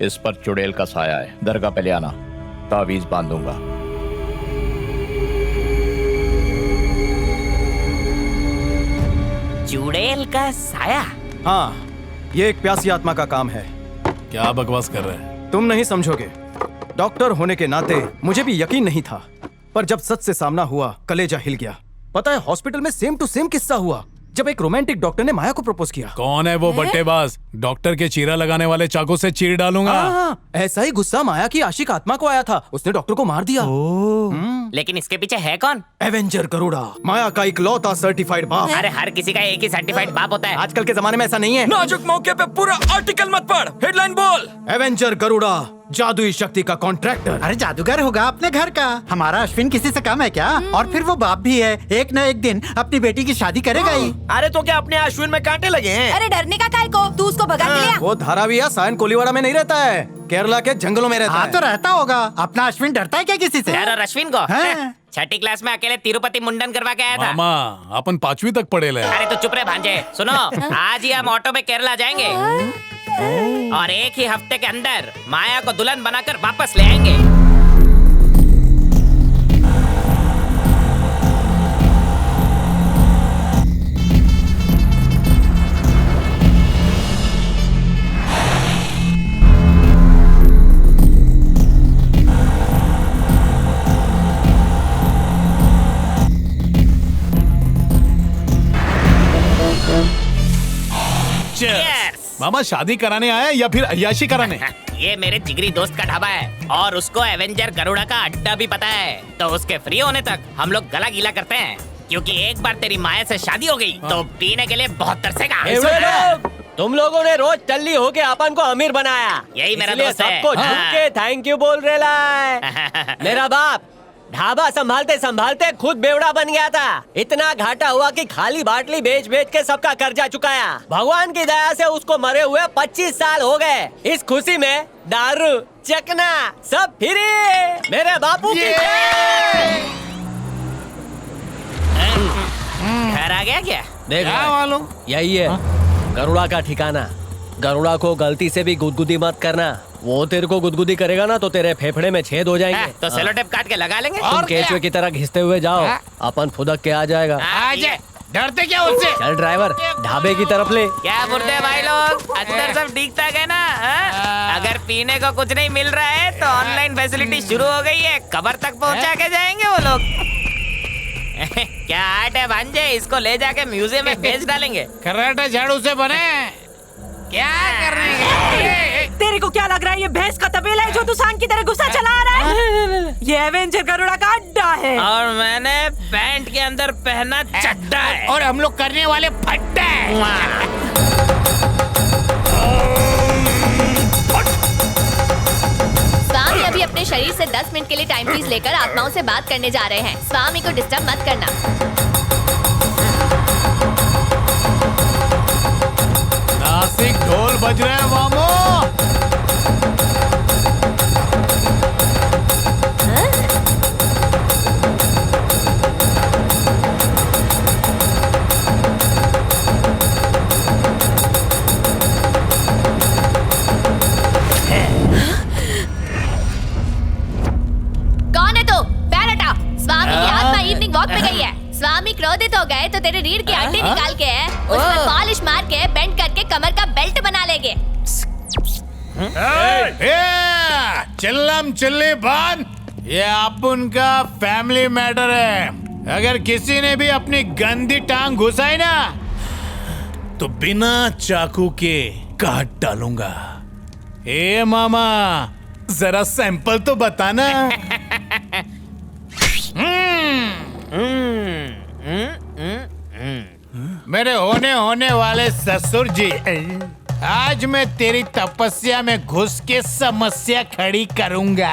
इस पर चुड़ैल का साया है, दरगाह पे ले आना, तावीज बांधूंगा। चुड़ैल का साया? हाँ, ये एक प्यासी आत्मा का काम है। क्या बकवास कर रहे हैं? तुम नहीं समझोगे। डॉक्टर होने के नाते मुझे भी यकीन नहीं था, पर जब सच से सामना हुआ कलेजा हिल गया। पता है, हॉस्पिटल में सेम टू सेम किस्सा हुआ जब एक रोमांटिक डॉक्टर ने माया को प्रपोज किया। कौन है वो बट्टेबाज? डॉक्टर के चीरा लगाने वाले चाकू से चीर डालूंगा। ऐसा ही गुस्सा माया की आशिक आत्मा को आया था, उसने डॉक्टर को मार दिया। लेकिन इसके पीछे है कौन? एवेंजर गरुड़ा, माया का इकलौता सर्टिफाइड बाप। अरे हर किसी का एक ही सर्टिफाइड बाप होता है। आजकल के जमाने में ऐसा नहीं है। नाजुक मौके पे पूरा आर्टिकल मत पढ़, हेडलाइन बोल। एवेंजर गरुड़ा जादुई शक्ति का कॉन्ट्रैक्टर। अरे जादूगर होगा अपने घर का। हमारा अश्विन किसी से कम है क्या? और फिर वो बाप भी है, एक न एक दिन अपनी बेटी की शादी करेगा ही। अरे तो क्या अपने अश्विन में कांटे लगे हैं? अरे डरने का काय को, तू उसको भगा के लिया। वो धाराविया सायन कोलीवाड़ा में नहीं रहता है, केरला के जंगलों में रहता हाँ है। तो रहता होगा। अपना अश्विन डरता है क्या किसी से? यार, और अश्विन को हाँ। छठी क्लास में अकेले तिरुपति मुंडन करवा के आया था। मामा, अपन 5वीं तक पढ़े ले। अरे तो चुप रहे भांजे। सुनो, आज ही हम ऑटो में केरला जाएंगे और एक ही हफ्ते के अंदर माया को दुल्हन बनाकर वापस ले आएंगे। Cheers! मामा, शादी कराने आया या फिर अय्याशी कराने? ये मेरे जिगरी दोस्त का ढाबा है और उसको एवेंजर गरुड़ा का अड्डा भी पता है। तो उसके फ्री होने तक हम लोग गला गीला करते हैं, क्योंकि एक बार तेरी माया से शादी हो गई तो पीने के लिए बहुत तरसेगा। तुम लोगों ने रोज टल्ली होके अपन को अमीर बनाया। यही मेरा इसलिए दोस्त है। सबको झूम के थैंक यू बोल रहे है। मेरा बाप ढाबा संभालते संभालते खुद बेवड़ा बन गया था। इतना घाटा हुआ कि खाली बाटली बेच बेच के सबका कर्जा चुकाया। भगवान की दया से उसको मरे हुए 25 साल हो गए। इस खुशी में दारू चकना सब फ्री। मेरे बापू की घर आ गया क्या? देख मालूम, यही है गरुड़ा का ठिकाना। गरुड़ा को गलती से भी गुदगुदी मत करना। वो तेरे को गुदगुदी करेगा ना तो तेरे फेफड़े में छेद हो जाएंगे। तो सेलो टेप काट के लगा लेंगे। तुम केचुए की तरह घिसते हुए जाओ, अपन फुदक के आ जाएगा। डरते क्या उससे? चल ड्राइवर, ढाबे की तरफ ले। क्या बुरदे भाई लोग, अंदर सब ठीक ठाक है ना? अगर पीने को कुछ नहीं मिल रहा है तो ऑनलाइन फैसिलिटी शुरू हो गई है, कबर तक पहुंचा के जाएंगे वो लोग। क्या आर्ट है भांजे, इसको ले जाके म्यूजियम में बेच डालेंगे। कराटे झाड़ू से बने, क्या करने? तेरे को क्या लग रहा है ये भैंस का तबेला है जो तू सांड की तरह गुस्सा चला रहा है? ये एवेंजर गरुड़ा का अड्डा है और मैंने पैंट के अंदर पहना चड्डा है। और हम लोग करने वाले फट्टे। स्वामी अभी अपने शरीर से 10 मिनट के लिए टाइम पीस लेकर आत्माओं से बात करने जा रहे हैं। स्वामी को डिस्टर्ब मत करना। नासिक ढोल बज रहे हैं मामो। कौन है तू? पैर हटा। स्वामी की आत्मा इवनिंग वॉक पे गई है। स्वामी क्रोधित हो गए तो तेरे रीढ़ की हड्डी निकाल के उस पर पॉलिश मार के बेंड करके कमर का बेल्ट बना लेंगे। चिल्लम चिल्ली बांध, ये अपन का फैमिली मैटर है। अगर किसी ने भी अपनी गंदी टांग घुसाई ना तो बिना चाकू के काट डालूंगा। ए मामा, जरा सैंपल तो बताना। मेरे होने वाले ससुर जी, आज मैं तेरी तपस्या में घुस के समस्या खड़ी करूंगा।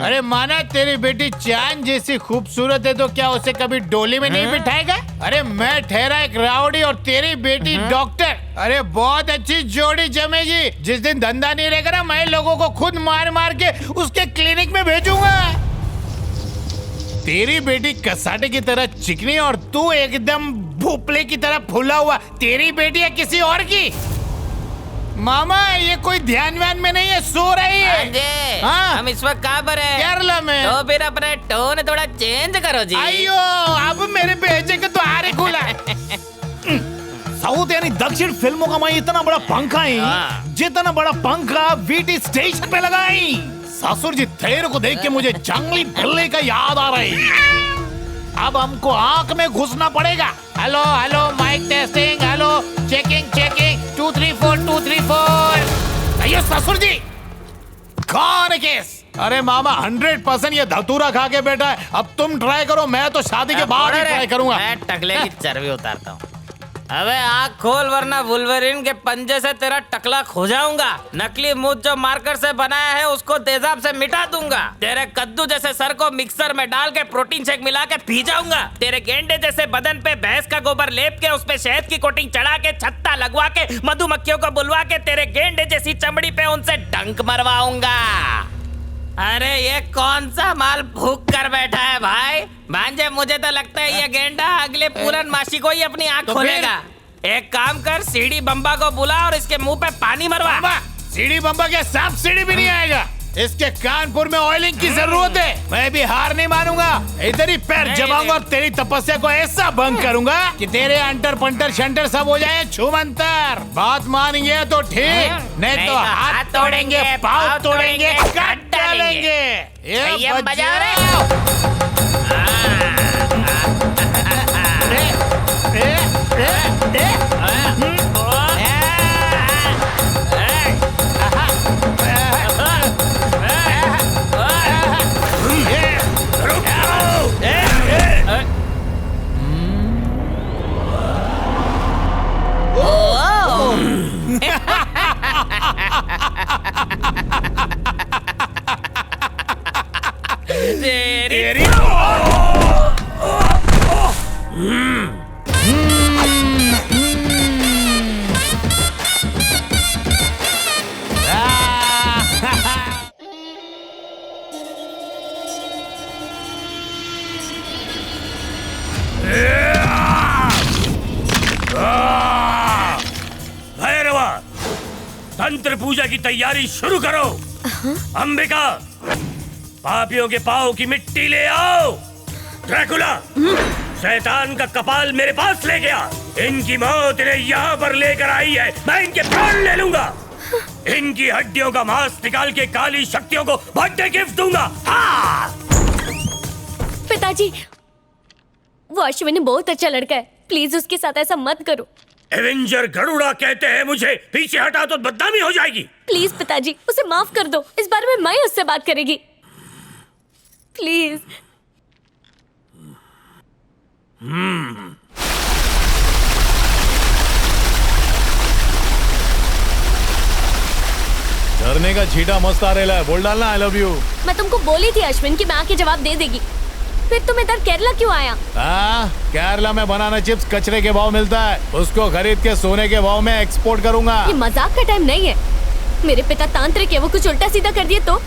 अरे माना तेरी बेटी चांद जैसी खूबसूरत है तो क्या उसे कभी डोली में नहीं बिठाएगा? अरे मैं ठहरा एक राउडी और तेरी बेटी डॉक्टर। अरे बहुत अच्छी जोड़ी जमेगी। जिस दिन धंधा नहीं रहेगा ना, मैं लोगों को खुद मार मार के उसके क्लिनिक में भेजूंगा। तेरी बेटी कसाटे की तरह चिकनी और तू एकदम फूफले की तरह फूला हुआ तेरी बेटी है किसी और की? मामा ये कोई ध्यान व्यान में नहीं है, सो रही है। अजय, हाँ? हम इस वक्त कहाँ पर हैं? केरला में। तो फिर अपने टोन थोड़ा चेंज करो जी। अयो अब मेरे भेजे के द्वार ही खुला। साउथ यानी दक्षिण फिल्मों का मैं इतना बड़ा पंखा ही, हाँ। जितना बड़ा पंखा वीटी स्टेशन पे लगाई। ससुर जी तेरे को देख के मुझे जंगली बिल्ली का याद आ रही। अब हमको आंख में घुसना पड़ेगा। Hello hello mike testing, hello checking checking 2 3 4 2 3 4। अयो ससुर जी कौन है केस? अरे मामा 100% ये धतूरा खा के बैठा है। अब तुम ट्राई करो, मैं तो शादी के बाद ही ट्राई करूंगा। मैं टकले की चर्बी उतारता हूँ। अबे आँख खोल वरना वुल्वरीन के पंजे से तेरा टकला खो जाऊंगा। नकली मुंह जो मार्कर से बनाया है उसको तेजाब से मिटा दूंगा। तेरे कद्दू जैसे सर को मिक्सर में डाल के प्रोटीन शेक मिला के पी जाऊंगा। तेरे गेंडे जैसे बदन पे भैंस का गोबर लेप के उसपे शहद की कोटिंग चढ़ा के छत्ता लगवा के मधुमक्खियों को बुलवा के तेरे गेंडे जैसी चमड़ी पे उनसे डंक मरवाऊंगा। अरे ये कौन सा माल भूख कर बैठा है भाई? भांजे मुझे तो लगता है ये गेंडा अगले पूरन मासी को ही अपनी आँख खोलेगा। एक काम कर, सीढ़ी बम्बा को बुला और इसके मुंह पे पानी मरवा। सीढ़ी बम्बा के सांप सीढ़ी भी नहीं आएगा। इसके कानपुर में ऑयलिंग की जरूरत है। मैं भी हार नहीं मानूंगा, इधर ही पैर जमाऊंगा और तेरी तपस्या को ऐसा भंग करूंगा कि तेरे अंटर पंटर शंटर सब हो जाए छुमंतर। बात मानेंगे तो ठीक, नहीं तो हाथ तोड़ेंगे, पाँव तोड़ेंगे, काट डालेंगे। ये बजा रहे। तेरी भैरवा, तंत्र पूजा की तैयारी शुरू करो। अंबिका, पापियों के पाँव की मिट्टी ले आओ। ड्रैकुला, शैतान का कपाल मेरे पास ले गया। इनकी मौत इन्हें यहाँ पर लेकर आई है, मैं इनके प्राण ले लूंगा। इनकी हड्डियों का मांस निकाल के काली शक्तियों को बर्थडे गिफ्ट दूंगा। हाँ! पिताजी, वो अश्विनी बहुत अच्छा लड़का है, प्लीज उसके साथ ऐसा मत करो। एवेंजर गरुड़ा कहते हैं मुझे, पीछे हटा तो बदनामी हो जाएगी। प्लीज पिताजी, उसे माफ कर दो। इस बारे में मैं उससे बात करेगी, प्लीज। झरने का छीटा मस्त आ रहा है, बोल डालना आई लव यू। मैं तुमको बोली थी अश्विन कि मैं आके जवाब दे देगी। फिर तुम इधर केरला क्यों आया? केरला में बनाना चिप्स कचरे के भाव मिलता है, उसको खरीद के सोने के भाव में एक्सपोर्ट करूंगा। ये मजाक का टाइम नहीं है। मेरे पिता तांत्रिक है, वो कुछ उल्टा सीधा कर दिए तो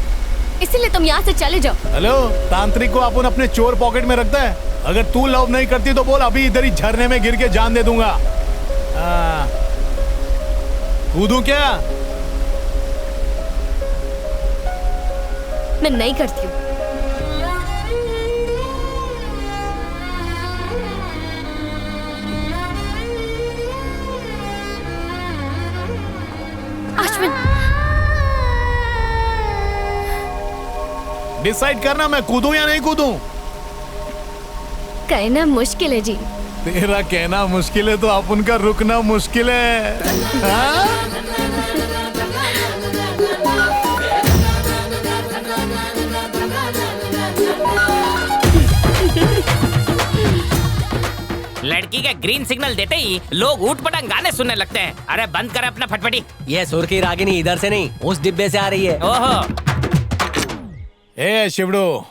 इसीलिए तुम यहाँ से चले जाओ। हेलो, तांत्रिक को अपन अपने चोर पॉकेट में रखता है। अगर तू लव नहीं करती तो बोल, अभी इधर ही झरने में गिर के जान दे दूंगा। कूदूं क्या? मैं नहीं करती हूँ। अश्विन, डिसाइड करना, मैं कूदूं या नहीं कूदूं। कहना मुश्किल है जी। तेरा कहना मुश्किल है तो अपन का रुकना मुश्किल है। लड़की के ग्रीन सिग्नल देते ही लोग ऊट पटांग गाने सुनने लगते हैं। अरे बंद कर अपना फटफटी। ये सुर की रागिनी इधर से नहीं, उस डिब्बे से आ रही है। ओहो, ए शिवड़ो,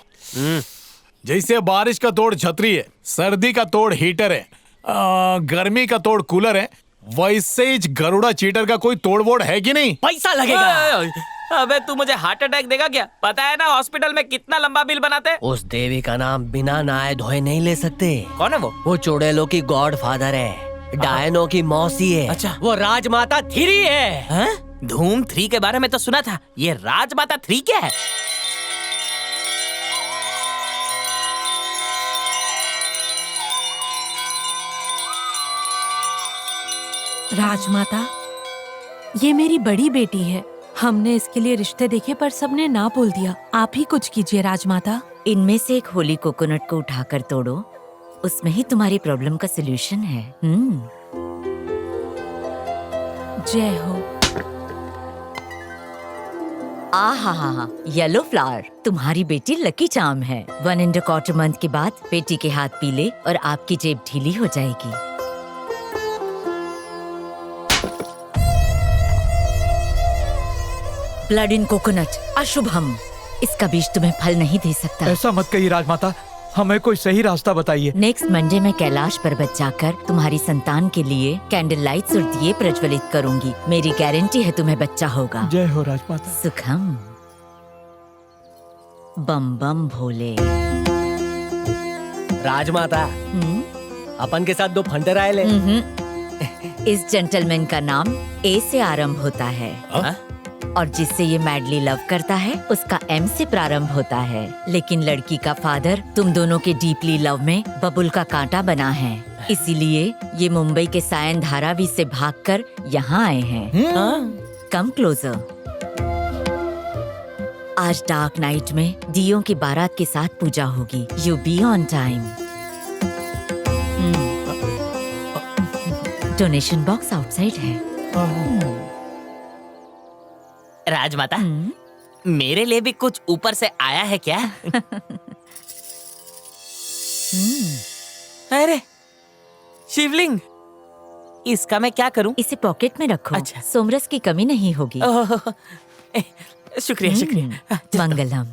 जैसे बारिश का तोड़ छतरी है, सर्दी का तोड़ हीटर है, गर्मी का तोड़ कूलर है, वैसे ही गरुड़ा चीटर का कोई तोड़ वोड़ है कि नहीं? पैसा लगेगा। अबे तू मुझे हार्ट अटैक देगा क्या? पता है ना हॉस्पिटल में कितना लंबा बिल बनाते? उस देवी का नाम बिना नहाए धोए नहीं ले सकते। कौन है वो? वो चुड़ैलों की गॉड फादर है, डायनो की मौसी है। अच्छा। वो राजमाता थ्री है। हैं? धूम 3 के बारे में तो सुना था, ये राजमाता 3 क्या है? राजमाता, ये मेरी बड़ी बेटी है। हमने इसके लिए रिश्ते देखे पर सबने ना बोल दिया। आप ही कुछ कीजिए राजमाता। इनमें से एक होली कोकोनट को उठाकर तोड़ो, उसमें ही तुम्हारी प्रॉब्लम का सलूशन है। जय हो। आहा, येलो फ्लावर, तुम्हारी बेटी लकी चार्म है। 1.25 मंथ के बाद बेटी के हाथ पीले और आपकी जेब ढीली हो जाएगी। ब्लड इन कोकोनट अशुभम, इसका बीज तुम्हें फल नहीं दे सकता। ऐसा मत कहिए राजमाता, हमें कोई सही रास्ता बताइए। नेक्स्ट मंडे मैं कैलाश पर्वत जाकर तुम्हारी संतान के लिए कैंडल लाइट्स और दिए प्रज्वलित करूंगी। मेरी गारंटी है तुम्हें बच्चा होगा। जय हो राजमाता। सुखम। बम बम भोले। राजमाता, अपन के साथ 2 फंटे राय ले। इस जेंटलमैन का नाम ए से आरंभ होता है। और जिससे ये मैडली लव करता है उसका एम से प्रारंभ होता है। लेकिन लड़की का फादर तुम दोनों के डीपली लव में बबुल का कांटा बना है, इसीलिए ये मुंबई के सायन धारावी से भागकर यहाँ आए हैं। Come closer. आज डार्क नाइट में दियों की बारात के साथ पूजा होगी। You be on time. Donation box outside है। राजमाता, मेरे लिए भी कुछ ऊपर से आया है क्या? अरे शिवलिंग, इसका मैं क्या करूं? इसे पॉकेट में रखो। अच्छा। सोमरस की कमी नहीं होगी। शुक्रिया शुक्रिया। मंगलम।